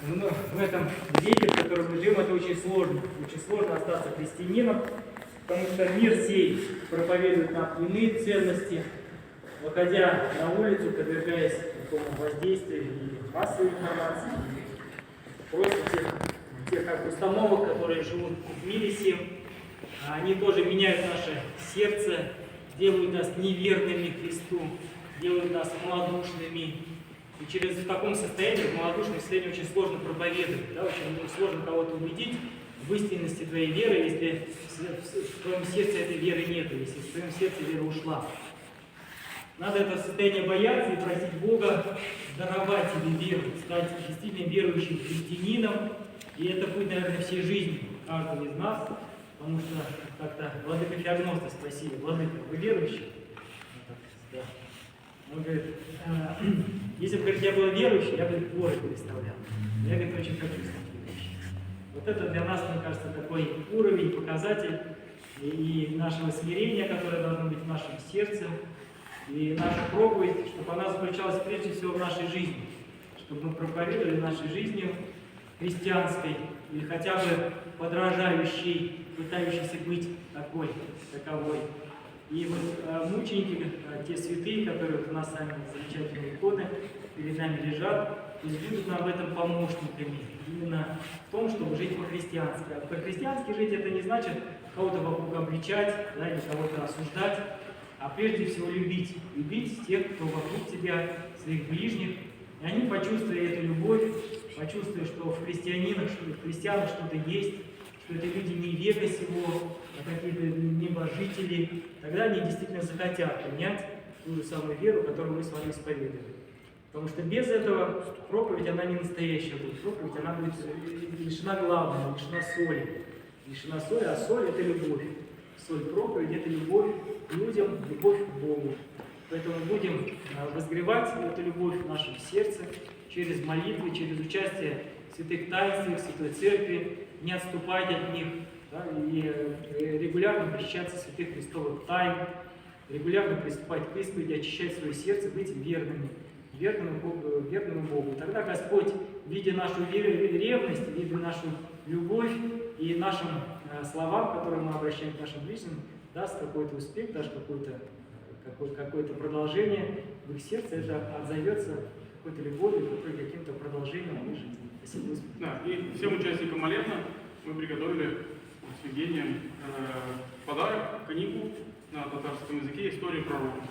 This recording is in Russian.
Но в этом веке, в котором мы живем, это очень сложно. Очень сложно остаться христианином, потому что мир сей проповедует нам иные ценности, выходя на улицу, подвергаясь такому воздействию и массовой информации, и просто тех установок, которые живут в мире сем, они тоже меняют наше сердце, делают нас неверными Христу, делают нас малодушными. И через в таком состоянии, в малодушном состоянии, очень сложно проповедовать, да, очень сложно кого-то убедить в истинности твоей веры, если в твоем сердце этой веры нет, если в твоем сердце вера ушла. Надо это состояние бояться и просить Бога даровать тебе веру, стать действительно верующим христианином. И это будет, наверное, всей жизни каждого из нас, потому что как-то владыка Феогноста спросили: владыка, вы верующий? Да. Он говорит, если бы, говорит, я был верующий, я бы горы переставлял. Я, говорит, очень хочу стать верующим. Вот это для нас, мне кажется, такой уровень, показатель и нашего смирения, которое должно быть в нашем сердце, и наша проповедь, чтобы она заключалась прежде всего в нашей жизни, чтобы мы проповедовали нашей жизнью христианской, или хотя бы подражающей, пытающейся быть таковой. И вот мученики, те святые, которые у нас сами замечательные иконы перед нами лежат, то есть будут нам в этом помощниками, именно в том, чтобы жить по-христиански. А по-христиански жить это не значит кого-то вокруг обличать, да, или кого-то осуждать, а прежде всего любить. Любить тех, кто вокруг тебя, своих ближних. И они, почувствуя эту любовь, почувствуя, что в христианах что-то есть, что это люди не века сего, а какие-то небожители, тогда они действительно захотят принять ту самую веру, которую мы с вами исповедуем. Потому что без этого проповедь, она не настоящая будет. Проповедь, она будет лишена главного, лишена соли. Лишена соли, а соль – это любовь. Соль проповеди – это любовь к людям, любовь к Богу. Поэтому будем возгревать эту любовь в нашем сердце через молитвы, через участие в святых таинствах, в Святой Церкви, не отступать от них, да, и регулярно причащаться святых Христовых тайн, регулярно приступать к исповеди, очищать свое сердце, быть верным Богу. И тогда Господь, видя нашу ревность, видя нашу любовь и нашим словам, которые мы обращаем к нашим ближним, даст какой-то успех, даст какое-то продолжение в их сердце, это отзовется какой-то любовью, каким-то продолжением их жизни. Спасибо, Господи. Да, и всем участникам молебна мы приготовили с Евгением подарок, книгу на татарском языке «История пророков».